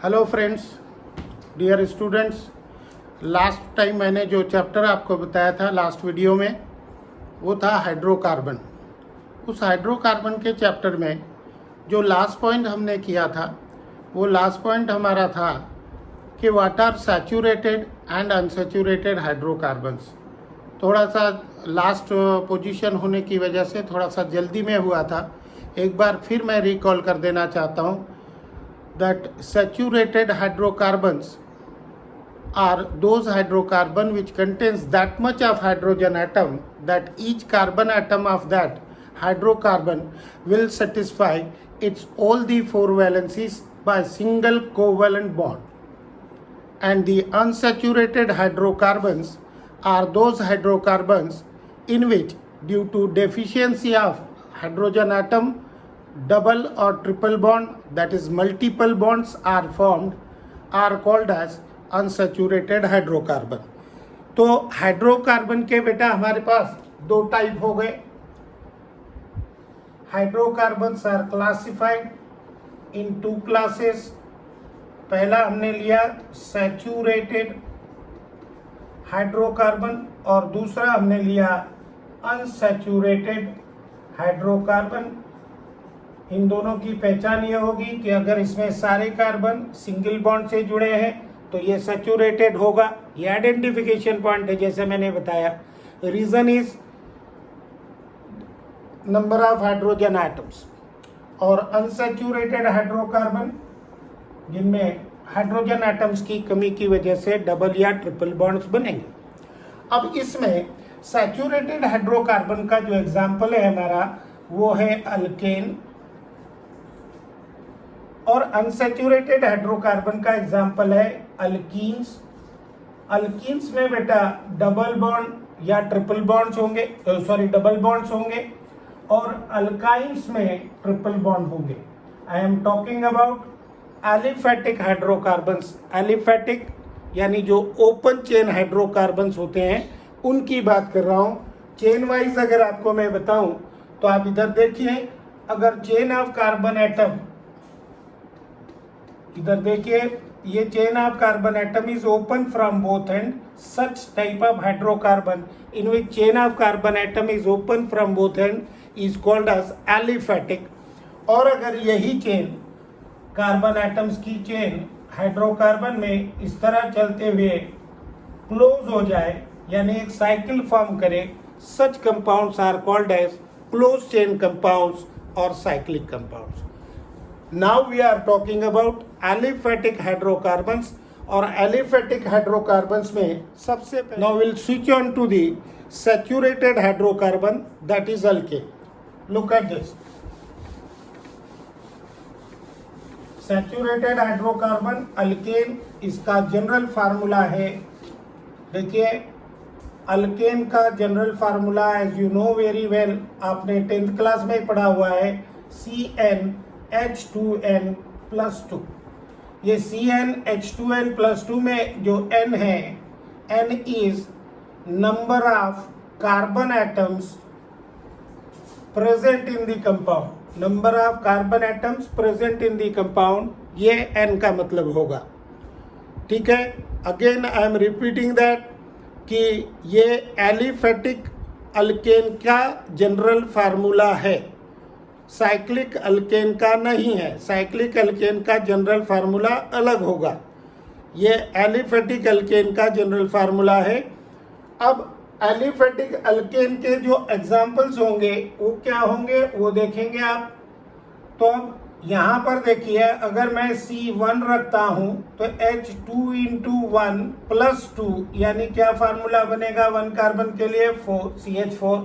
Hello friends, dear students. Last time मैंने जो chapter आपको बताया था लास्ट वीडियो में, वो था हाइड्रोकार्बन। उस हाइड्रोकार्बन के चैप्टर में जो लास्ट पॉइंट हमने किया था, वो लास्ट पॉइंट हमारा था कि what are saturated and unsaturated hydrocarbons. थोड़ा सा लास्ट पोजीशन होने की वजह से थोड़ा सा जल्दी में हुआ था। एक बार फिर मैं रिकॉल कर देना चाहता हूँ that saturated hydrocarbons are those hydrocarbon which contains that much of hydrogen atom that each carbon atom of that hydrocarbon will satisfy its all the four valencies by single covalent bond. And the unsaturated hydrocarbons are those hydrocarbons in which, due to deficiency of hydrogen atom, double or triple bond, that is multiple bonds are formed, are called as unsaturated hydrocarbon. तो hydrocarbon के बेटा हमारे पास दो type हो गए। Hydrocarbons are classified in two classes. पहला हमने लिया सैचुरेटेड हाइड्रोकार्बन और दूसरा हमने लिया अनसैचुरेटेड हाइड्रोकार्बन। इन दोनों की पहचान ये होगी कि अगर इसमें सारे कार्बन सिंगल बॉन्ड से जुड़े हैं तो ये सैचुरेटेड होगा। ये आइडेंटिफिकेशन पॉइंट है, जैसे मैंने बताया। Reason is number of hydrogen atoms. और अनसैचुरेटेड हाइड्रोकार्बन जिनमें हाइड्रोजन एटम्स की कमी की वजह से डबल या ट्रिपल बॉन्ड्स बनेंगे। अब इसमें सैचुरेटेड हाइड्रोकार्बन का जो एग्जाम्पल है हमारा, वो है अल्केन। और अनसैचुरेटेड हाइड्रोकार्बन का एग्जाम्पल है अल्कीन्स। अल्कीन्स में बेटा डबल बॉन्ड या ट्रिपल बॉन्ड्स होंगे, डबल बॉन्ड्स होंगे। और अल्काइन्स में ट्रिपल बॉन्ड होंगे। I am talking about aliphatic hydrocarbons. Aliphatic यानी जो ओपन चेन हाइड्रोकार्बन्स होते हैं, उनकी बात कर रहा हूं। चेन वाइज अगर आपको मैं बताऊं तो आप इधर देखिए, अगर चेन ऑफ कार्बन एटम, इधर देखिए, ये chain of carbon atom is open from both end. Such type of hydrocarbon in which chain of carbon atom is open from both end is called as aliphatic. और अगर यही chain, carbon atoms की chain hydrocarbon में इस तरह चलते हुए close हो जाए, यानी एक साइकिल फॉर्म करे, such compounds are called as closed chain compounds और cyclic compounds. Now we are talking about aliphatic hydrocarbons। और aliphatic hydrocarbons में सबसे पहले now we'll switch on to the saturated hydrocarbon, that is alkane। Look at this। Saturated hydrocarbon alkane, इसका general formula है, देखिए alkane का general formula as you know very well, आपने 10th class में पढ़ा हुआ है, CnH2n+2। ये CnH2n+2 में जो n है, n is number of carbon atoms present in the compound. Number of carbon atoms present in the compound, ये n का मतलब होगा। ठीक है, again I am repeating that कि ये एलिफेटिक अल्केन का जनरल फार्मूला है, साइक्लिक अल्केन का नहीं है। साइक्लिक अल्केन का जनरल फार्मूला अलग होगा, ये एलिफेटिक अल्केन का जनरल फार्मूला है। अब एलिफेटिक अल्केन के जो एग्जाम्पल्स होंगे वो क्या होंगे, वो देखेंगे आप। तो अब यहाँ पर देखिए, अगर मैं C1 रखता हूँ तो H2 × 1+2, यानी क्या फार्मूला बनेगा 1 कार्बन के लिए, 4 CH4।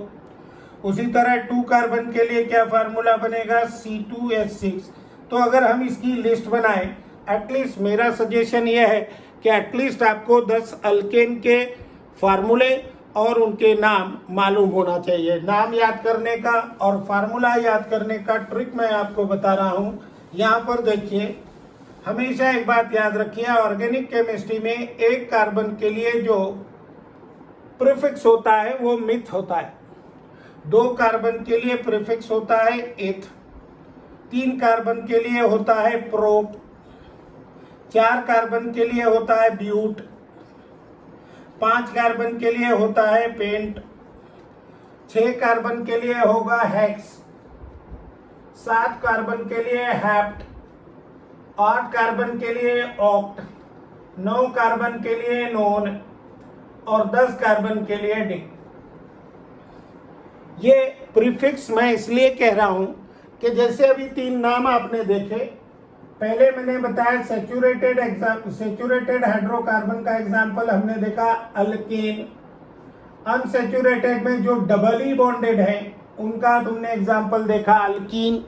उसी तरह 2 कार्बन के लिए क्या फार्मूला बनेगा, C2H6। तो अगर हम इसकी लिस्ट बनाएं, एटलीस्ट मेरा सजेशन ये है कि एटलीस्ट आपको 10 अल्केन के फार्मूले और उनके नाम मालूम होना चाहिए। नाम याद करने का और फार्मूला याद करने का ट्रिक मैं आपको बता रहा हूँ। यहाँ पर देखिए, हमेशा एक बात याद रखिए, ऑर्गेनिक केमिस्ट्री में एक कार्बन के लिए जो प्रीफिक्स होता है वो मिथ होता है। 2 कार्बन के लिए प्रीफिक्स होता है एथ, 3 कार्बन के लिए होता है प्रोप, 4 कार्बन के लिए होता है ब्यूट, 5 कार्बन के लिए होता है पेंट, 6 कार्बन के लिए होगा हेक्स, 7 कार्बन के लिए हैप्ट, 8 कार्बन के लिए ऑक्ट, 9 कार्बन के लिए नोन और 10 कार्बन के लिए डिक। ये प्रीफिक्स मैं इसलिए कह रहा हूं कि जैसे अभी 3 नाम आपने देखे, पहले मैंने बताया सेचुरेटेड हाइड्रोकार्बन का एग्जांपल हमने देखा अल्केन। अनसेचुरेटेड में जो डबली बॉन्डेड है उनका तुमने एग्जांपल देखा अल्कीन,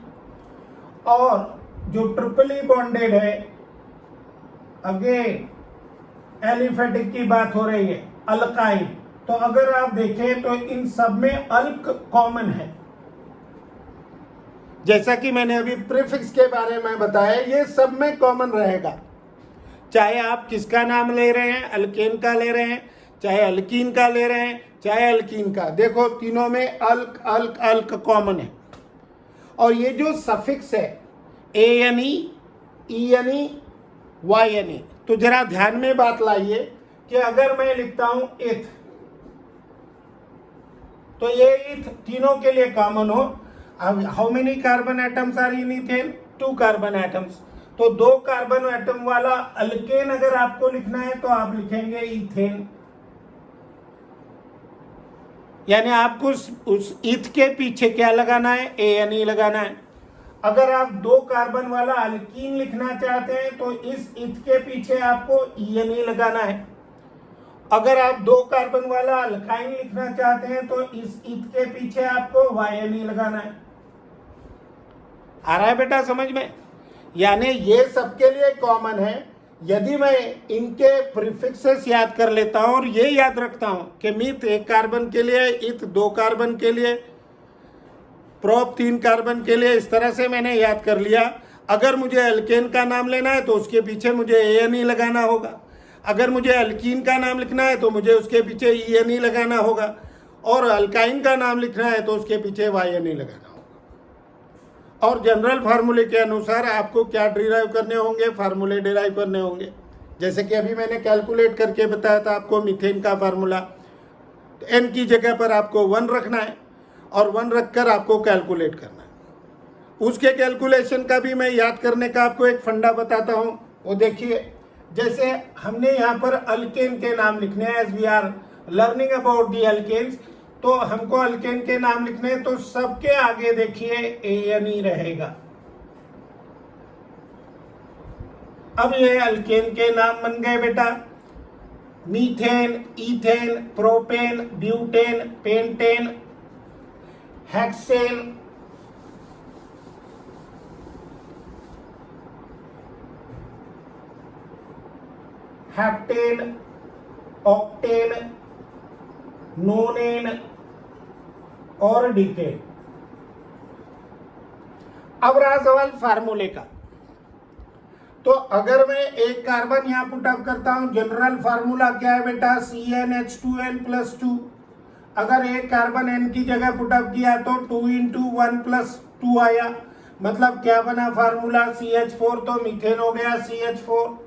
और जो ट्रिपली बॉन्डेड है, अगेन एलिफेटिक की बात हो रही है, अल्काइन। तो अगर आप देखें तो इन सब में अल्क कॉमन है। जैसा कि मैंने अभी प्रीफिक्स के बारे में बताया, ये सब में कॉमन रहेगा, चाहे आप किसका नाम ले रहे हैं, अल्केन का ले रहे हैं, चाहे अल्कीन का ले रहे हैं, चाहे अल्कीन का। देखो तीनों में अल्क अल्क अल्क कॉमन है। और ये जो सफिक्स है ANE, ENE, YNE, तो जरा ध्यान में बात लाइए कि अगर मैं लिखता हूं इथ, तो ये इथ तीनों के लिए कॉमन हो। अब how many carbon atoms are in ethane? 2 carbon atoms. तो 2 कार्बन एटम वाला अल्केन अगर आपको लिखना है तो आप लिखेंगे इथेन, यानी आपको उस इथ के पीछे क्या लगाना है? ANE लगाना है। अगर आप 2 कार्बन वाला अल्कीन लिखना चाहते हैं तो इस इथ के पीछे आपको ENE लगाना है। अगर आप 2 कार्बन वाला अल्काइन लिखना चाहते हैं तो इस इथ के पीछे आपको YNE लगाना है। आ रहा है बेटा समझ में? यानी ये सबके लिए कॉमन है। यदि मैं इनके प्रीफिक्सेस याद कर लेता हूं और ये याद रखता हूं कि मिथ 1 कार्बन के लिए, इथ 2 कार्बन के लिए, प्रोप 3 कार्बन के लिए, इस तरह से मैंने याद कर लिया। अगर मुझे अल्केन का नाम लेना है तो उसके पीछे मुझे ANE लगाना होगा। अगर मुझे अल्कीन का नाम लिखना है तो मुझे उसके पीछे ENE लगाना होगा, और अल्काइन का नाम लिखना है तो उसके पीछे YNE लगाना होगा। और जनरल फार्मूले के अनुसार आपको क्या डिराइव करने होंगे? फार्मूले डिराइव करने होंगे। जैसे कि अभी मैंने कैलकुलेट करके बताया था आपको मीथेन का फार्मूला, N की जगह पर आपको 1 रखना है और 1 रखकर आपको कैलकुलेट करना है। उसके कैलकुलेशन का भी मैं याद करने का आपको एक फंडा बताता हूं। वो देखिए, जैसे हमने यहाँ पर अल्केन के नाम लिखने हैं, as we are learning about the alkanes, तो हमको अल्केन के नाम लिखने हैं, तो सबके आगे देखिए ANE रहेगा। अब ये अल्केन के नाम बन गए बेटा, methane, ethane, propane, butane, pentane, hexane, heptane, octane, नोनेन और डिकेन। अब रहा सवाल फार्मूले का। तो अगर मैं एक कार्बन यहां पुटअप करता हूं, जनरल फार्मूला क्या है बेटा? CnH2n+2। अगर एक कार्बन N की जगह पुटअप किया तो 2 × 1+2 आया, मतलब क्या बना फार्मूला? CH4, तो मीथेन हो गया CH4।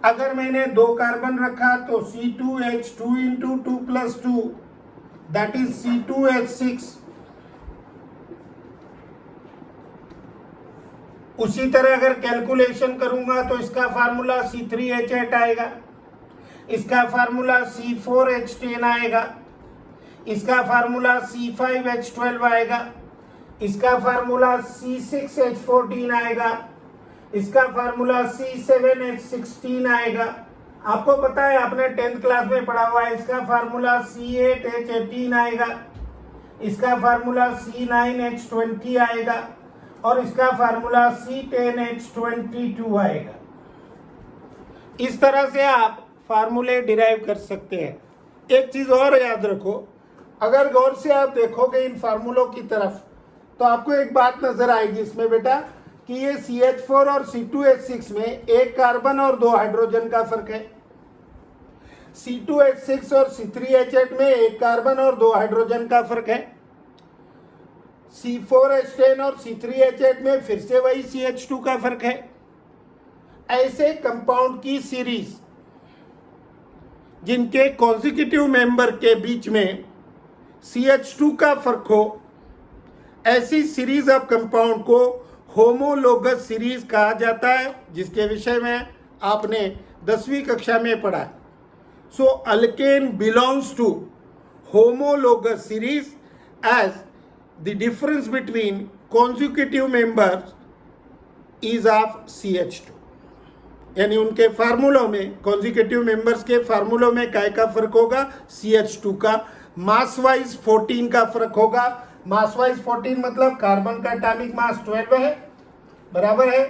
अगर मैंने 2 कार्बन रखा तो C2H2 × 2+2, दैट इज C2H6। उसी तरह अगर कैलकुलेशन करूंगा तो इसका फार्मूला C3H8 आएगा, इसका फार्मूला C4H10 आएगा, इसका फार्मूला C5H12 आएगा, इसका फार्मूला C6H14 आएगा, इसका फार्मूला C7H16 आएगा। आपको पता है, आपने 10th क्लास में पढ़ा हुआ है। इसका फार्मूला C8H18 आएगा, इसका फार्मूला C9H20 आएगा और इसका फार्मूला C10H22 आएगा। इस तरह से आप फार्मूले डिराइव कर सकते हैं। एक चीज और याद रखो, अगर गौर से आप देखोगे इन फार्मूलों की तरफ तो आपको एक बात नजर आएगी इसमें बेटा कि ये CH4 और C2H6 में एक कार्बन और 2 हाइड्रोजन का फर्क है। C2H6 और C3H8 में एक कार्बन और 2 हाइड्रोजन का फर्क है। C4H10 और C3H8 में फिर से वही CH2 का फर्क है। ऐसे कंपाउंड की सीरीज जिनके कॉन्जिक्यूटिव मेंबर के बीच में CH2 का फर्क हो, ऐसी सीरीज ऑफ कंपाउंड को होमोलोगस सीरीज कहा जाता है, जिसके विषय में आपने 10वीं कक्षा में पढ़ा है. So alkane belongs to homologous series as the difference between consecutive members is of CH2. यानी उनके फार्मूलों में, कॉन्जिक्यूटिव मेंबर्स के फार्मूलों में काय का फर्क होगा? CH2 का. मास वाइज 14 का फर्क होगा. मास वाइज 14 मतलब कार्बन का एटॉमिक मास 12 है, बराबर है.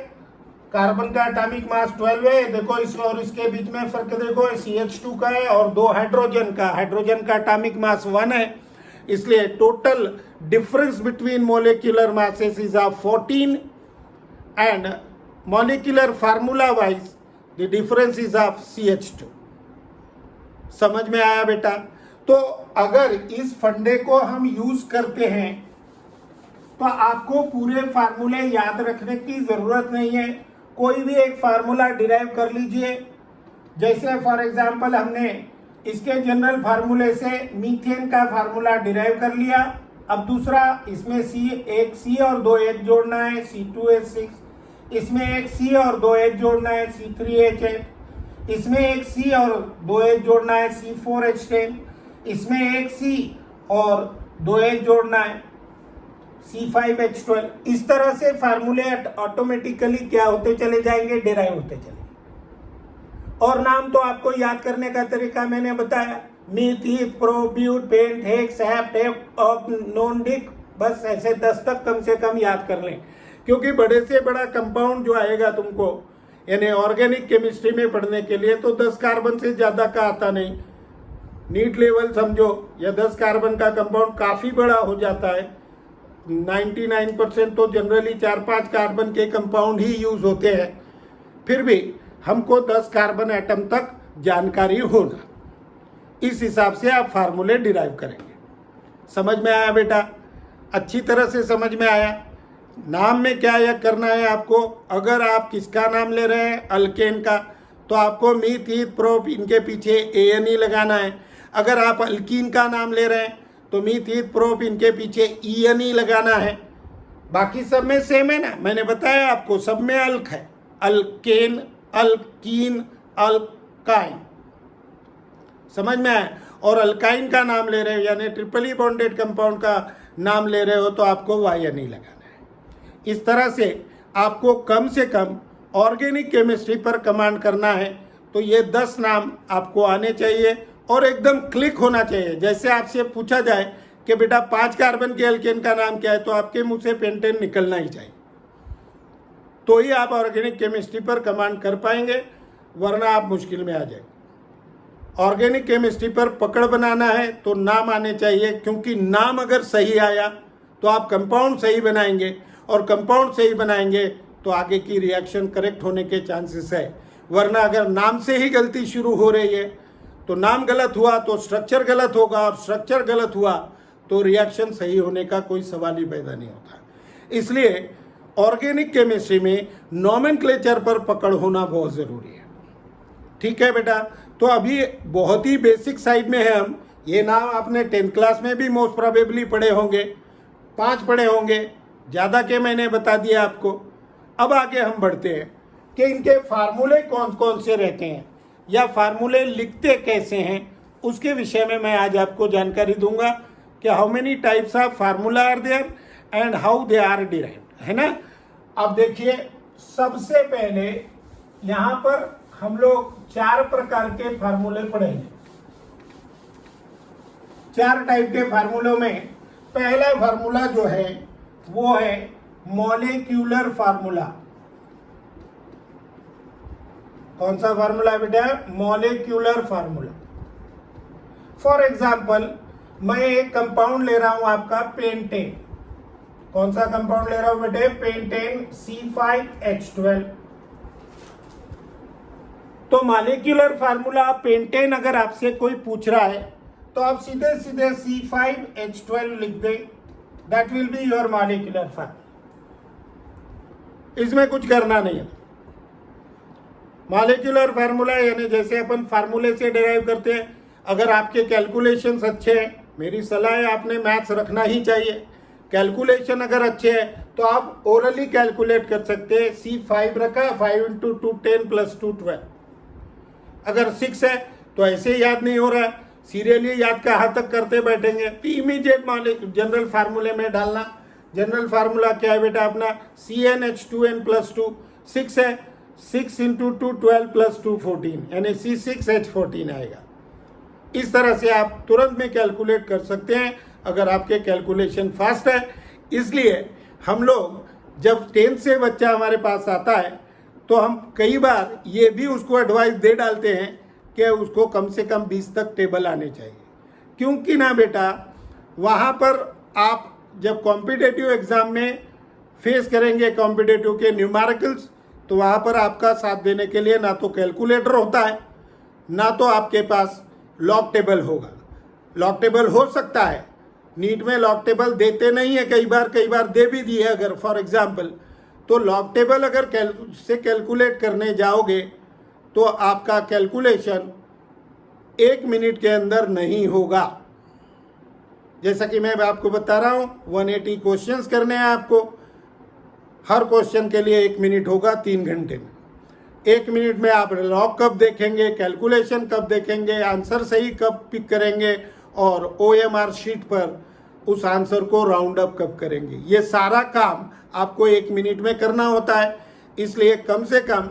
कार्बन का एटॉमिक मास 12 है. देखो इस और इसके बीच में फर्क देखो, CH2 का है और 2 हाइड्रोजन का. हाइड्रोजन का एटॉमिक मास 1 है, इसलिए total difference between molecular masses is of 14 and molecular formula wise the difference is of CH2. समझ में आया बेटा? तो अगर इस फंडे को हम यूज करते हैं तो आपको पूरे फार्मूले याद रखने की जरूरत नहीं है. कोई भी एक फार्मूला डिराइव कर लीजिए. जैसे फॉर एग्जांपल हमने इसके जनरल फार्मूले से मीथेन का फार्मूला डिराइव कर लिया. अब दूसरा, इसमें एक C और 2 H जोड़ना है, C2H6. इसमें एक C और 2 H जोड़ना है, C3H8. इसमें एक C और 2 H जोड़ना है, C4H10. इसमें एक C और 2 H जोड़ना है, C5H12. इस तरह से फार्मूले ऑटोमेटिकली क्या होते चले जाएंगे? डिराइव होते चले. और नाम तो आपको याद करने का तरीका मैंने बताया, meth, eth, pro, but, pent, hex, hept, hept, non dec. बस ऐसे 10 तक कम से कम याद कर लें, क्योंकि बड़े से बड़ा कंपाउंड जो आएगा तुमको यानी ऑर्गेनिक केमिस्ट्री में पढ़ने के लिए, तो 10 कार्बन से ज़्यादा का आता नहीं. नीट लेवल समझो, या 10 कार्बन का कंपाउंड काफ़ी बड़ा हो जाता है. 99% तो जनरली 4-5 कार्बन के कंपाउंड ही यूज होते हैं. फिर भी हमको 10 कार्बन एटम तक जानकारी होना, इस हिसाब से आप फार्मूले डिराइव करेंगे. समझ में आया बेटा? अच्छी तरह से समझ में आया. नाम में क्या यह करना है आपको? अगर आप किसका नाम ले रहे हैं? अल्केन का, तो आपको मीथ, ईथ, प्रोप इनके पीछे ANE लगाना है. अगर आप अल्कीन का नाम ले रहे हैं तो मीथ, ईथ, प्रोप इनके पीछे ENE लगाना है. बाकी सब में सेम है ना, मैंने बताया आपको, सब में अल्क है. Alkane, alkyne, alkyne. समझ में आया? और अल्काइन का नाम ले रहे हो यानी ट्रिपली बॉन्डेड कंपाउंड का नाम ले रहे हो तो आपको YNE लगाना है. इस तरह से आपको कम से कम ऑर्गेनिक केमिस्ट्री पर कमांड करना है. तो ये 10 नाम आपको आने चाहिए और एकदम क्लिक होना चाहिए. जैसे आपसे पूछा जाए कि बेटा 5 कार्बन के अल्केन का नाम क्या है, तो आपके मुंह से पेंटेन निकलना ही चाहिए, तो ही आप ऑर्गेनिक केमिस्ट्री पर कमांड कर पाएंगे, वरना आप मुश्किल में आ जाएंगे. ऑर्गेनिक केमिस्ट्री पर पकड़ बनाना है तो नाम आने चाहिए, क्योंकि नाम अगर सही आया तो आप कंपाउंड सही बनाएंगे, और कंपाउंड सही बनाएंगे तो आगे की रिएक्शन करेक्ट होने के चांसेस है. वरना अगर नाम से ही गलती शुरू हो रही है तो नाम गलत हुआ तो स्ट्रक्चर गलत होगा, और स्ट्रक्चर गलत हुआ तो रिएक्शन सही होने का कोई सवाल ही पैदा नहीं होता. इसलिए ऑर्गेनिक केमिस्ट्री में नोमेनक्लेचर पर पकड़ होना बहुत ज़रूरी है. ठीक है बेटा? तो अभी बहुत ही बेसिक साइड में है हम. ये नाम आपने 10th क्लास में भी मोस्ट प्रोबेबली पढ़े होंगे, 5 पढ़े होंगे, ज़्यादा के मैंने बता दिया आपको. अब आगे हम बढ़ते हैं कि इनके फार्मूले कौन कौन से रहते हैं या फार्मूले लिखते कैसे हैं, उसके विषय में मैं आज आपको जानकारी दूंगा कि how many types of formula are there and how they are derived, है ना. अब देखिए, सबसे पहले यहाँ पर हम लोग 4 प्रकार के फार्मूले पढ़ेंगे. 4 टाइप के फार्मूलों में पहला फार्मूला जो है वो है मॉलिक्यूलर फार्मूला. कौन सा फार्मूला है बेटा? Molecular formula. फॉर एग्जाम्पल, मैं एक कंपाउंड ले रहा हूं आपका पेंटेन. कौन सा कंपाउंड ले रहा हूं बेटे? Pentane C5H12. तो मॉलिक्यूलर फार्मूला पेंटेन अगर आपसे कोई पूछ रहा है तो आप सीधे सीधे C5H12 लिख दें. That will be your molecular formula. इसमें कुछ करना नहीं है. मॉलिक्यूलर फार्मूला यानी जैसे अपन फार्मूले से डिराइव करते हैं, अगर आपके कैलकुलेशंस अच्छे हैं, मेरी सलाह है आपने मैथ्स रखना ही चाहिए। कैलकुलेशन अगर अच्छे हैं तो आप ओरली कैलकुलेट कर सकते हैं। C5 रखा, 5 × 2 10 + 2 12। अगर 6 है तो ऐसे याद नहीं हो रहा है, सीरियली याद कहाँ तक करते बैठेंगे, तो इमीडिएट जनरल फार्मूले में डालना। जनरल फार्मूला क्या है बेटा अपना, CnH2n + 2, 6 है, 6 × 2 12 + 2 14, यानी C6H14 आएगा। इस तरह से आप तुरंत में कैलकुलेट कर सकते हैं अगर आपके कैलकुलेशन फास्ट है। इसलिए हम लोग जब 10th से बच्चा हमारे पास आता है तो हम कई बार ये भी उसको एडवाइस दे डालते हैं कि उसको कम से कम 20 तक टेबल आने चाहिए, क्योंकि ना बेटा वहाँ पर आप जब कॉम्पिटिटिव एग्जाम में फेस करेंगे कॉम्पिटिटिव के न्यूमेरिकल्स, तो वहाँ पर आपका साथ देने के लिए ना तो कैलकुलेटर होता है, ना तो आपके पास लॉग टेबल होगा। लॉग टेबल हो सकता है, नीट में लॉग टेबल देते नहीं है, कई बार दे भी दिए अगर फॉर एग्जाम्पल, तो लॉग टेबल अगर से कैलकुलेट करने जाओगे तो आपका कैलकुलेशन 1 मिनट के अंदर नहीं होगा। जैसा कि मैं आपको बता रहा हूँ 180 क्वेश्चंस करने हैं आपको, हर क्वेश्चन के लिए 1 मिनट होगा 3 घंटे में। 1 मिनट में आप लॉग कब देखेंगे, कैलकुलेशन कब देखेंगे, आंसर सही कब पिक करेंगे और OMR शीट पर उस आंसर को राउंड अप कब करेंगे, ये सारा काम आपको 1 मिनट में करना होता है। इसलिए कम से कम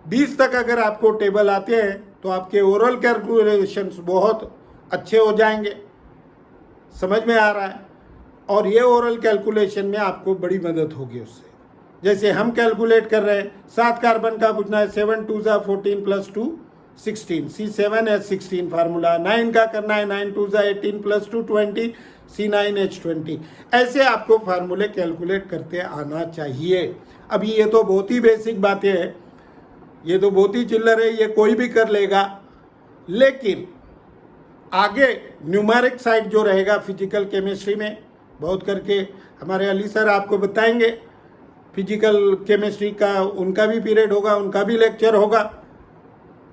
20 तक अगर आपको टेबल आते हैं तो आपके ओरल कैलकुलेशंस बहुत अच्छे हो जाएंगे। समझ में आ रहा है? और ये ओरल कैलकुलेशन में आपको बड़ी मदद होगी उससे। जैसे हम कैलकुलेट कर रहे हैं, 7 कार्बन का पूछना है, 7 × 2 = 14 + 2 16, C7H16 फार्मूला। 9 का करना है, 9 × 2 = 18 + 2 20, C9H20। ऐसे आपको फार्मूले कैलकुलेट करते आना चाहिए। अभी ये तो बहुत ही बेसिक बातें हैं, ये तो बहुत ही चिल्लर है, ये कोई भी कर लेगा। लेकिन आगे न्यूमेरिक साइड जो रहेगा फिजिकल केमिस्ट्री में, बहुत करके हमारे अली सर आपको बताएंगे, फिजिकल केमिस्ट्री का उनका भी पीरियड होगा, उनका भी लेक्चर होगा।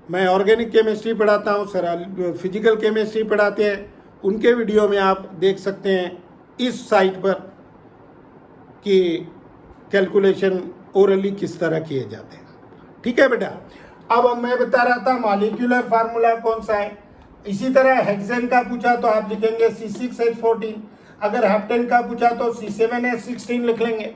मैं ऑर्गेनिक केमिस्ट्री पढ़ाता हूँ, सर फिजिकल केमिस्ट्री पढ़ाते हैं, उनके वीडियो में आप देख सकते हैं इस साइट पर कि कैलकुलेशन ओरली किस तरह किए जाते हैं। ठीक है बेटा। अब मैं बता रहा था मॉलिक्यूलर फार्मूला कौन सा है। इसी तरह हेक्सेन का पूछा तो आप लिखेंगे C6H14, अगर हेप्टेन का पूछा तो C7H16 लिख लेंगे।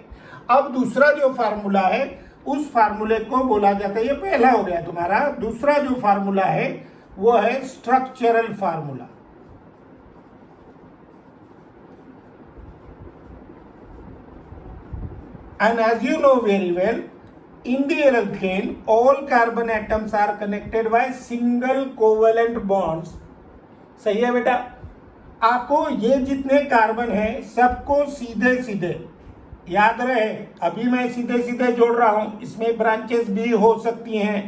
अब दूसरा जो फार्मूला है उस फार्मूले को बोला जाता है, ये पहला हो गया तुम्हारा, दूसरा जो फार्मूला है वो है structural formula. And as you know very well, in the alkane, all carbon atoms are connected by single covalent bonds. सही है बेटा। आपको ये जितने कार्बन है सबको सीधे सीधे याद रहे, अभी मैं सीधे सीधे जोड़ रहा हूं, इसमें ब्रांचेस भी हो सकती हैं,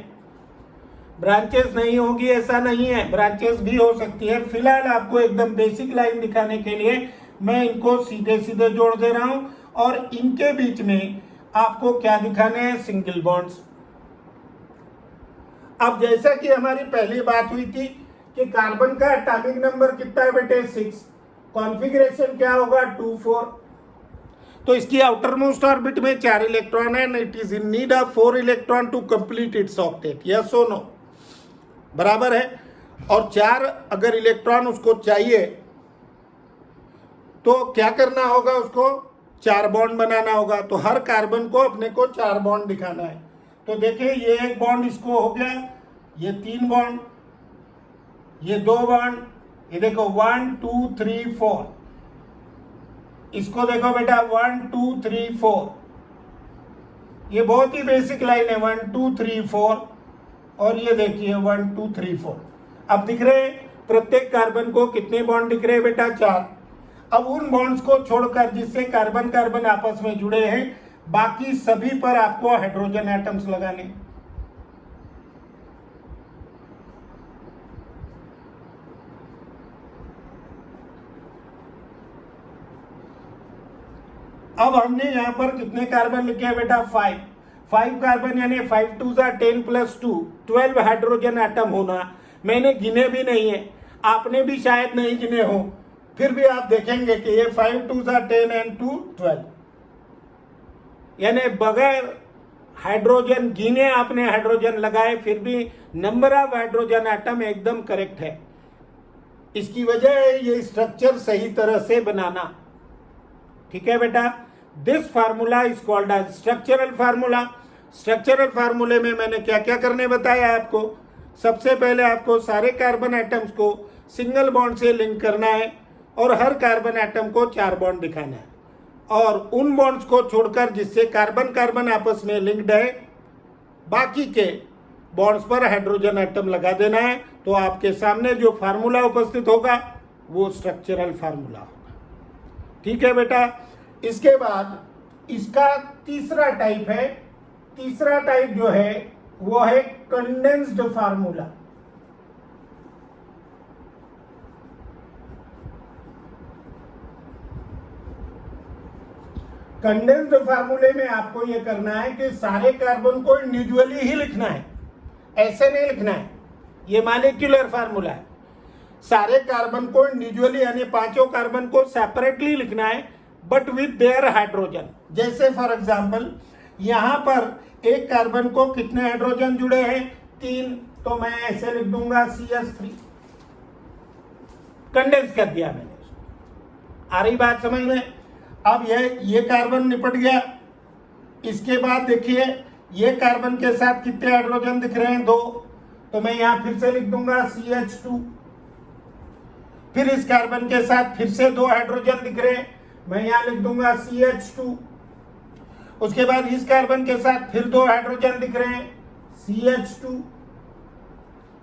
ब्रांचेस नहीं होगी ऐसा नहीं है, ब्रांचेस भी हो सकती है। फिलहाल आपको एकदम बेसिक लाइन दिखाने के लिए मैं इनको सीधे सीधे जोड़ दे रहा हूं और इनके बीच में आपको क्या दिखाने हैं, सिंगल बॉन्ड्स। अब जैसा कि हमारी पहली बात हुई थी कि कार्बन का एटॉमिक नंबर कितना है बेटे, 6, कॉन्फ़िगरेशन क्या होगा, 2 4, तो इसकी आउटर मोस्ट ऑर्बिट में 4 इलेक्ट्रॉन है, it is in need of 4 electron to complete its octet, yes और नो, बराबर है। और 4 अगर इलेक्ट्रॉन उसको चाहिए तो क्या करना होगा, उसको 4 बॉन्ड बनाना होगा। तो हर कार्बन को अपने को 4 बॉन्ड दिखाना है। तो देखिए ये एक बॉन्ड इसको हो गया, ये 3 बॉन्ड, ये 2 बॉन्ड, ये देखो 1 2 3 4, इसको देखो बेटा 1 2 3 4, ये बहुत ही बेसिक लाइन है, 1 2 3 4, और ये देखिए 1 2 3 4। अब दिख रहे हैं प्रत्येक कार्बन को कितने बॉन्ड दिख रहे हैं बेटा, 4। अब उन बॉन्ड्स को छोड़कर जिससे कार्बन कार्बन आपस में जुड़े हैं, बाकी सभी पर आपको हाइड्रोजन एटम्स लगाने। अब हमने यहां पर कितने कार्बन लिखे हैं बेटा, 5। 5 कार्बन यानी 5 2 10 + 2 12 हाइड्रोजन एटम होना मैंने गिने भी नहीं है, आपने भी शायद नहीं गिने हो, फिर भी आप देखेंगे कि ये 5 2 10 and 2 12 यानी बगैर हाइड्रोजन गिने आपने हाइड्रोजन लगाए, फिर भी नंबर ऑफ हाइड्रोजन एटम एकदम करेक्ट है। इसकी वजह है ये स्ट्रक्चर सही तरह से बनाना। ठीक है बेटा, this formula is called as structural formula. Structural फार्मूले में मैंने क्या क्या करने बताया आपको। सबसे पहले आपको सारे कार्बन एटम्स को सिंगल बॉन्ड से लिंक करना है और हर कार्बन एटम को 4 बॉन्ड दिखाना है, और उन बॉन्ड्स को छोड़कर जिससे कार्बन कार्बन आपस में लिंक्ड है बाकी के बॉन्ड्स पर हाइड्रोजन एटम लगा देना है। तो आपके सामने जो फार्मूला उपस्थित होगा वो स्ट्रक्चरल फार्मूला होगा। ठीक है बेटा, इसके बाद इसका तीसरा टाइप है। तीसरा टाइप जो है वो है कंडेंस्ड फार्मूला। कंडेंस्ड फार्मूले में आपको यह करना है कि सारे कार्बन को इंडिविजुअली ही लिखना है, ऐसे नहीं लिखना है। ये मॉलिक्यूलर फार्मूला है। सारे कार्बन को इंडिविजुअली यानी 5 कार्बन को सेपरेटली लिखना है, बट विद देयर हाइड्रोजन। जैसे फॉर एग्जांपल यहां पर एक कार्बन को कितने हाइड्रोजन जुड़े हैं? 3, तो मैं ऐसे लिख दूंगा CH3। कंडेंस कर दिया मैंने उसको। आ रही बात समझ में? अब ये कार्बन निपट गया। इसके बाद देखिए ये कार्बन के साथ कितने हाइड्रोजन दिख रहे हैं? 2, तो मैं यहां फिर से लिख दूंगा CH2। फिर इस कार्बन के साथ फिर से 2 हाइड्रोजन दिख रहे हैं, मैं यहां लिख दूंगा CH2। उसके बाद इस कार्बन के साथ फिर 2 हाइड्रोजन दिख रहे हैं, CH2।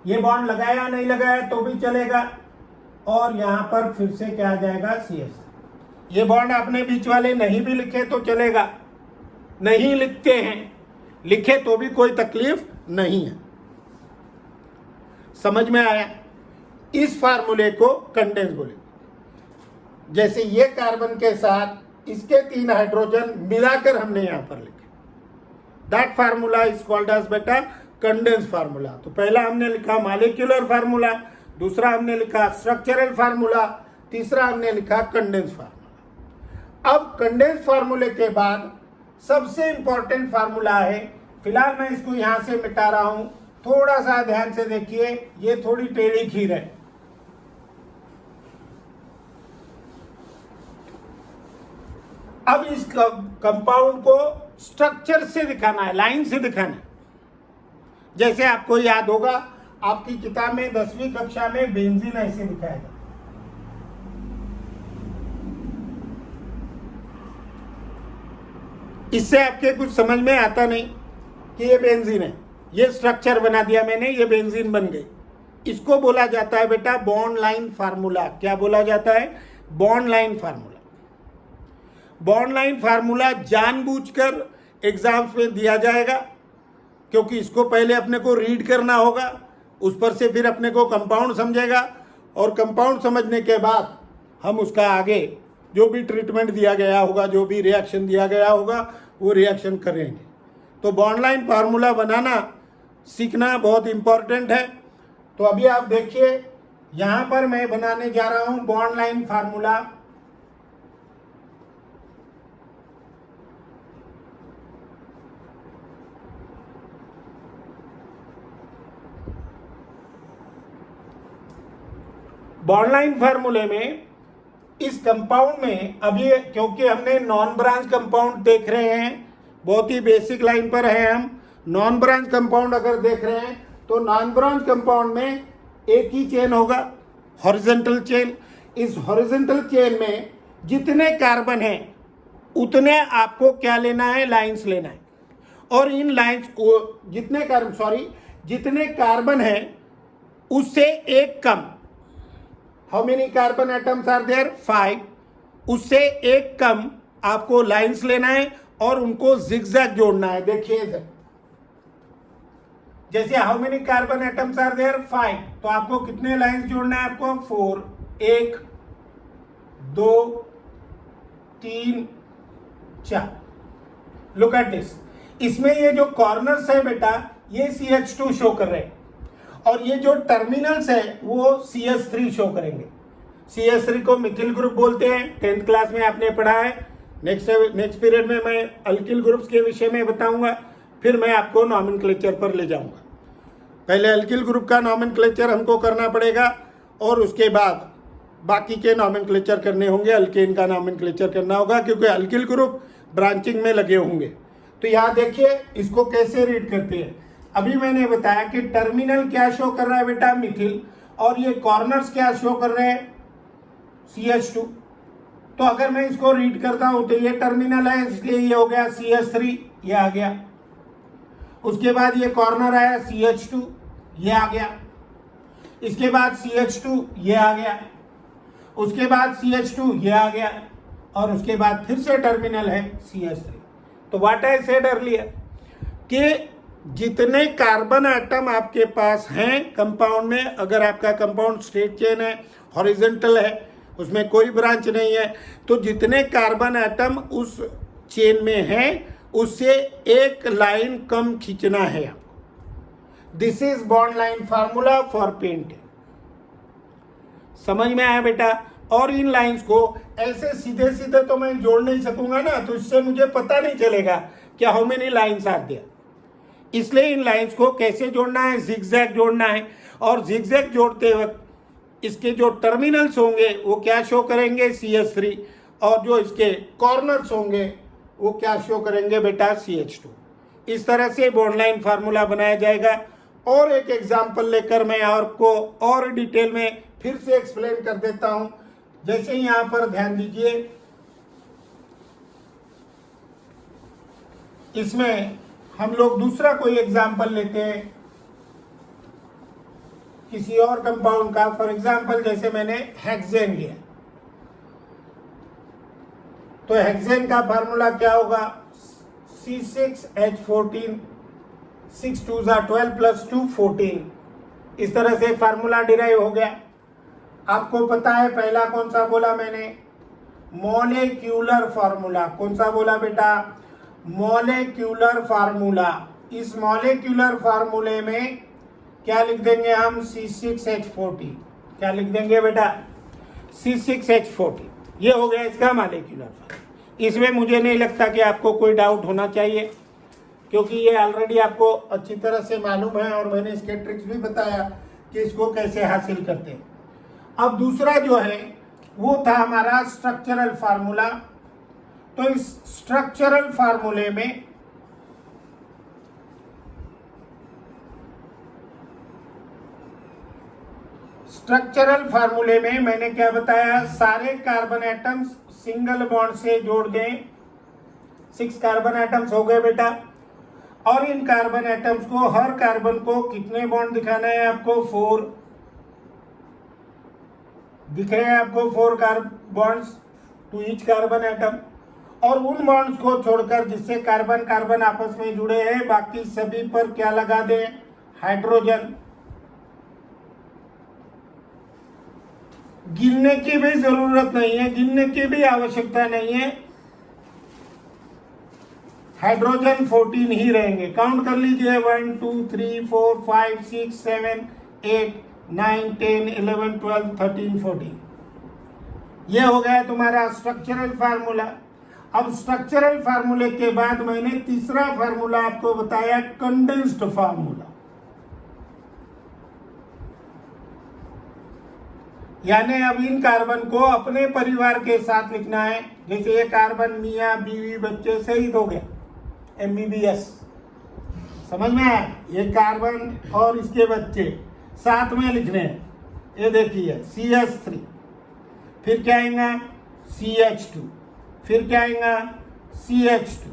ये बॉन्ड लगाया नहीं लगाया तो भी चलेगा, और यहां पर फिर से क्या आ जाएगा? CH3। ये बॉन्ड आपने बीच वाले नहीं भी लिखे तो चलेगा, नहीं लिखते हैं, लिखे तो भी कोई तकलीफ नहीं है। समझ में आया? इस फार्मूले को कंडेंस बोलेंगे। जैसे ये कार्बन के साथ इसके 3 हाइड्रोजन मिलाकर हमने यहां पर लिखे, that formula is called as बेटा कंडेंस फार्मूला। तो पहला हमने लिखा मॉलिक्यूलर फार्मूला, दूसरा हमने लिखा स्ट्रक्चरल फार्मूला, तीसरा हमने लिखा कंडेंस फार्मूला। अब कंडेंस फार्मूले के बाद सबसे इंपॉर्टेंट फार्मूला है, फिलहाल मैं इसको यहां से मिटा रहा हूं, थोड़ा सा ध्यान से देखिए, ये थोड़ी टेढ़ी खीर है। अब इस कंपाउंड को स्ट्रक्चर से दिखाना है, लाइन से दिखाना है। जैसे आपको याद होगा आपकी किताब में 10वीं कक्षा में बेंजीन ऐसे दिखाया था। इससे आपके कुछ समझ में आता नहीं कि ये बेंजीन है, ये स्ट्रक्चर बना दिया मैंने, ये बेंजीन बन गई। इसको बोला जाता है बेटा बॉन्ड लाइन फार्मूला। क्या बोला जाता है? Bond line formula. Bond line formula जानबूझकर एग्जाम्स में दिया जाएगा, क्योंकि इसको पहले अपने को रीड करना होगा, उस पर से फिर अपने को कंपाउंड समझेगा, और कंपाउंड समझने के बाद हम उसका आगे जो भी ट्रीटमेंट दिया गया होगा, जो भी रिएक्शन दिया गया होगा, वो रिएक्शन करेंगे। तो बॉन्ड लाइन फार्मूला बनाना सीखना बहुत इंपॉर्टेंट है। तो अभी आप देखिए यहां पर मैं बनाने जा रहा हूं bond line formula. Bond line फार्मूले में इस कंपाउंड में अभी क्योंकि हमने नॉन ब्रांच कंपाउंड देख रहे हैं, बहुत ही बेसिक लाइन पर है हम। नॉन ब्रांच कंपाउंड अगर देख रहे हैं तो नॉन ब्रांच कंपाउंड में एक ही चेन होगा, हॉरिजॉन्टल चेन। इस हॉरिजॉन्टल चेन में जितने कार्बन हैं उतने आपको क्या लेना है? लाइंस लेना है। और इन लाइंस को जितने कार्बन हैं उससे एक कम, how many carbon atoms are there? 5। उससे एक कम आपको लाइंस लेना है और उनको जिगजैग जोड़ना है। देखिए इधर, जैसे how many carbon atoms are there? 5, तो आपको कितने लाइंस जोड़ना है? आपको 4, 1 2 3 4। लुक एट दिस, इसमें ये जो कॉर्नर्स है बेटा ये CH2 शो कर रहे हैं और ये जो टर्मिनल्स है वो CH3 शो करेंगे। CH3 को मिथिल ग्रुप बोलते हैं, 10th क्लास में आपने पढ़ा है। नेक्स्ट पीरियड में मैं अल्किल ग्रुप्स के विषय में बताऊंगा, फिर मैं आपको नॉमेनक्लेचर पर ले जाऊंगा। पहले अल्किल ग्रुप का नॉमेनक्लेचर हमको करना पड़ेगा और उसके बाद बाकी के नॉमेनक्लेचर करने होंगे। अल्केन का नॉमेनक्लेचर करना होगा क्योंकि अल्किल ग्रुप ब्रांचिंग में लगे होंगे। तो यहाँ देखिए इसको कैसे रीड करते हैं। अभी मैंने बताया कि टर्मिनल क्या शो कर रहा है बेटा, मिथिल, और ये कॉर्नर्स क्या शो कर रहे हैं, CH2। तो अगर मैं इसको रीड करता हूं तो ये टर्मिनल है, इसलिए ये हो गया CH3, ये आ गया। उसके बाद ये कॉर्नर आया CH2, ये आ गया। इसके बाद CH2, ये आ गया। उसके बाद CH2, ये आ गया। और उसके बाद फिर से टर्मिनल है CH3। तो व्हाट आई सेड अर्लियर कि जितने कार्बन एटम आपके पास हैं कंपाउंड में, अगर आपका कंपाउंड स्ट्रेट चेन है, हॉरिजॉन्टल है, उसमें कोई ब्रांच नहीं है, तो जितने कार्बन एटम उस चेन में हैं उससे एक लाइन कम खींचना है आपको। This is bond line formula for painting. समझ में आया बेटा? और इन लाइंस को ऐसे सीधे सीधे तो मैं जोड़ नहीं सकूंगा ना, तो इससे मुझे पता नहीं चलेगा कि how many lines are there. इसलिए इन लाइंस को कैसे जोड़ना है, जिगजैग जोड़ना है। और जिगजैग जोड़ते वक्त इसके जो टर्मिनल्स होंगे वो क्या शो करेंगे, CH3, और जो इसके कॉर्नर्स होंगे वो क्या शो करेंगे बेटा, CH2। इस तरह से बॉन्ड लाइन फार्मूला बनाया जाएगा। और एक एग्जांपल लेकर मैं आपको और डिटेल में फिर से एक्सप्लेन कर देता हूं। जैसे यहां पर ध्यान दीजिए, इसमें हम लोग दूसरा कोई एग्जांपल लेते हैं किसी और कंपाउंड का। फॉर एग्जांपल जैसे मैंने हेक्सेन लिया, तो हेक्सेन का फार्मूला क्या होगा, C6H14, 6 2 12 + 2 14। इस तरह से फार्मूला डिराइव हो गया। आपको पता है पहला कौन सा बोला मैंने, मॉलेक्यूलर फार्मूला। कौन सा बोला बेटा, मॉलेक्यूलर फार्मूला। इस मॉलेक्यूलर फार्मूले में क्या लिख देंगे हम, C6H14। क्या लिख देंगे बेटा, C6H14। ये हो गया इसका मॉलेक्यूलर फार्मूला। इसमें मुझे नहीं लगता कि आपको कोई डाउट होना चाहिए, क्योंकि ये ऑलरेडी आपको अच्छी तरह से मालूम है और मैंने इसके ट्रिक्स भी बताया कि इसको कैसे हासिल करते हैं। अब दूसरा जो है वो था हमारा स्ट्रक्चरल फार्मूला। तो इस स्ट्रक्चरल फार्मूले में मैंने क्या बताया, सारे कार्बन एटम्स सिंगल बॉन्ड से जोड़ दें। 6 कार्बन एटम्स हो गए बेटा। और इन कार्बन एटम्स को, हर कार्बन को कितने बॉन्ड दिखाना है आपको, 4 दिख रहे हैं आपको, 4 bonds to each carbon atom. और उन बॉन्ड्स को छोड़कर जिससे कार्बन कार्बन आपस में जुड़े हैं, बाकी सभी पर क्या लगा दें, हाइड्रोजन। गिनने की भी जरूरत नहीं है, गिनने की भी आवश्यकता नहीं है, हाइड्रोजन 14 ही रहेंगे। काउंट कर लीजिए, 1 2 3 4 5 6 7 8 9 10 11 12 13 14। ये हो गया तुम्हारा स्ट्रक्चरल फार्मूला। अब स्ट्रक्चरल फार्मूले के बाद मैंने तीसरा फार्मूला आपको बताया, कंडेंस्ड फार्मूला। यानी अब इन कार्बन को अपने परिवार के साथ लिखना है। जैसे ये कार्बन मियाँ बीवी बच्चे शहीद हो गया, MBBS। समझ में आया? ये कार्बन और इसके बच्चे साथ में लिखने हैं। ये देखिए CH3, फिर क्या आएगा CH2, फिर क्या आएगा CH2,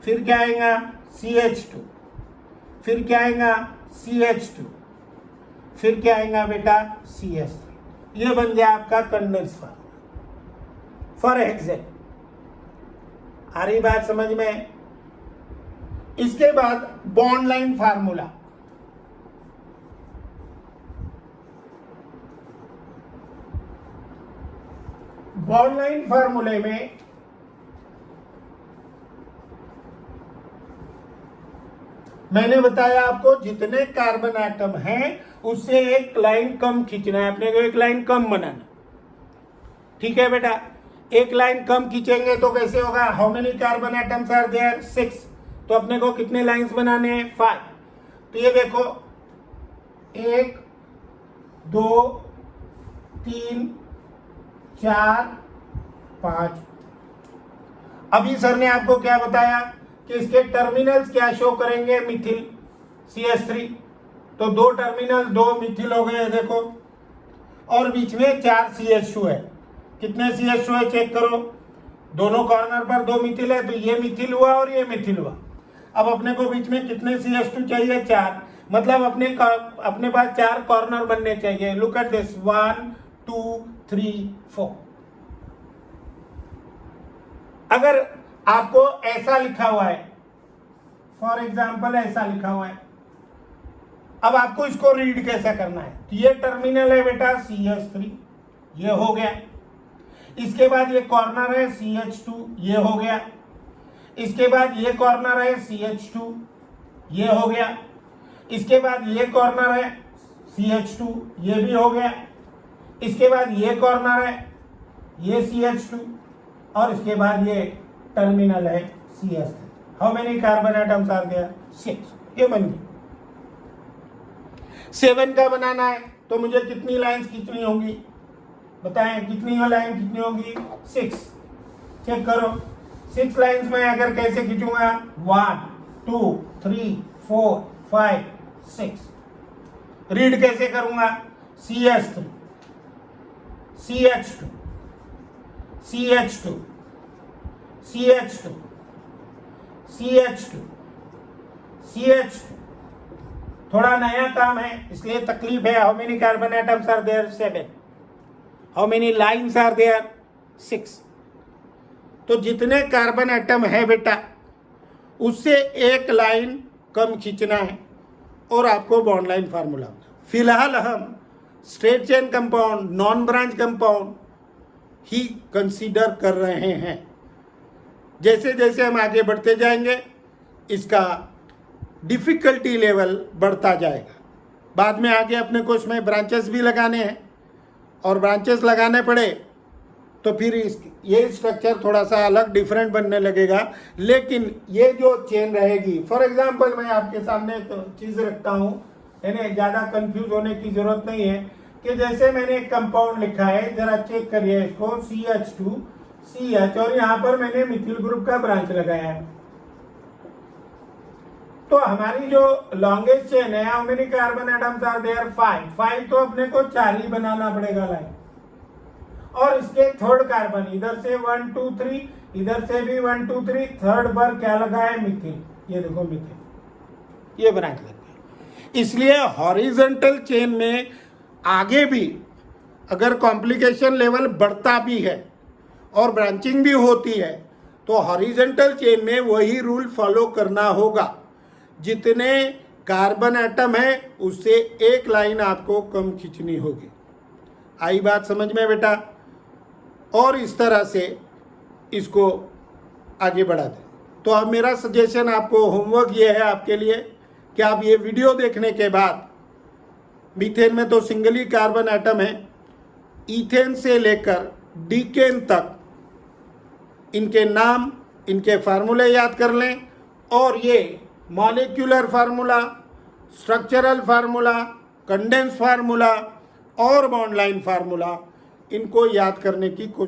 फिर क्या आएगा CH2, फिर क्या आएगा CH2, फिर क्या आएगा बेटा CH3। ये बन गया आपका कंडेंस फार्मूला फॉर हेक्सेन। आ रही बात समझ में? इसके बाद bond line formula. Bond line फार्मूले में मैंने बताया आपको जितने कार्बन एटम हैं उससे एक लाइन कम खींचना है, अपने को एक लाइन कम बनाना। ठीक है बेटा, एक लाइन कम खींचेंगे तो कैसे होगा? How many carbon atoms are there? 6। तो अपने को कितने लाइंस बनाने हैं? 5। तो ये देखो 1 2 3 4 5। अभी सर ने आपको क्या बताया कि इसके टर्मिनल्स क्या शो करेंगे? मिथिल CH3। तो 2 टर्मिनल 2 मिथिल हो गए देखो, और बीच में 4 CH2 है। कितने CH2 है चेक करो, दोनों कॉर्नर पर 2 मिथिल है, तो ये मिथिल हुआ और ये मिथिल हुआ। अब अपने को बीच में कितने CH2 चाहिए? 4। मतलब अपने पास 4 कॉर्नर बनने चाहिए। Look at this, 1 2 3 4। अगर आपको ऐसा लिखा हुआ है, फॉर एग्जाम्पल ऐसा लिखा हुआ है, अब आपको इसको रीड कैसा करना है? तो ये टर्मिनल है बेटा CH3, ये हो गया। इसके बाद ये कॉर्नर है CH2, ये हो गया। इसके बाद ये कॉर्नर है CH2, ये हो गया। इसके बाद ये कॉर्नर है CH2, ये भी हो गया। इसके बाद ये कॉर्नर है, ये CH2, और इसके बाद ये टर्मिनल है CH3। How many carbon atoms are there? 6। ये बन गया। 7 का बनाना है तो मुझे कितनी लाइंस खींचनी होगी? बताएं, कितनी लाइन खींचनी होगी? 6। चेक करो, 6 लाइंस में अगर कैसे खींचूंगा? 1 2 3 4 5 6। रीड कैसे करूंगा? CH3 CH2 CH2 CH2 CH2 CH2। थोड़ा नया काम है इसलिए तकलीफ है। How many carbon atoms are there? 7। How many lines are there? 6। तो जितने कार्बन एटम है बेटा उससे एक लाइन कम खींचना है और आपको बॉन्ड लाइन फार्मूला। फिलहाल हम straight chain compound, non branch compound ही कंसीडर कर रहे हैं। जैसे जैसे हम आगे बढ़ते जाएंगे इसका डिफिकल्टी लेवल बढ़ता जाएगा। बाद में आगे अपने को इसमें ब्रांचेस भी लगाने हैं, और ब्रांचेस लगाने पड़े तो फिर ये स्ट्रक्चर थोड़ा सा अलग डिफरेंट बनने लगेगा। लेकिन ये जो चेन रहेगी, फॉर एग्जांपल मैं आपके सामने एक चीज़ रखता हूँ, यानी ज़्यादा कंफ्यूज होने की ज़रूरत नहीं है कि जैसे मैंने एक कंपाउंड लिखा है, जरा चेक करिए इसको, CH2 CH, और यहाँ पर मैंने मिथिल ग्रुप का ब्रांच लगाया है। तो हमारी जो लॉन्गेस्ट चेन है, how many carbon atoms are there? 5। तो अपने को 4 ही बनाना पड़ेगा लाइन। और इसके थर्ड कार्बन, इधर से 1 2 3, इधर से भी 1 2 3, थर्ड पर क्या लगा है? मिथिल। ये देखो मिथिल, ये ब्रांच लग गई। इसलिए हॉरिजॉन्टल चेन में आगे भी अगर कॉम्प्लिकेशन लेवल बढ़ता भी है और ब्रांचिंग भी होती है तो हॉरिजॉन्टल चेन में वही रूल फॉलो करना होगा। जितने कार्बन एटम है उससे एक लाइन आपको कम खींचनी होगी। आई बात समझ में बेटा? और इस तरह से इसको आगे बढ़ा दें। तो अब मेरा सजेशन आपको, होमवर्क ये है आपके लिए कि आप ये वीडियो देखने के बाद, मीथेन में तो सिंगल ही कार्बन एटम है, ईथेन से लेकर डीकेन तक इनके नाम, इनके फार्मूले याद कर लें, और ये molecular formula, structural formula, condense formula और बॉन्ड लाइन फार्मूला, इनको याद करने की कोशिश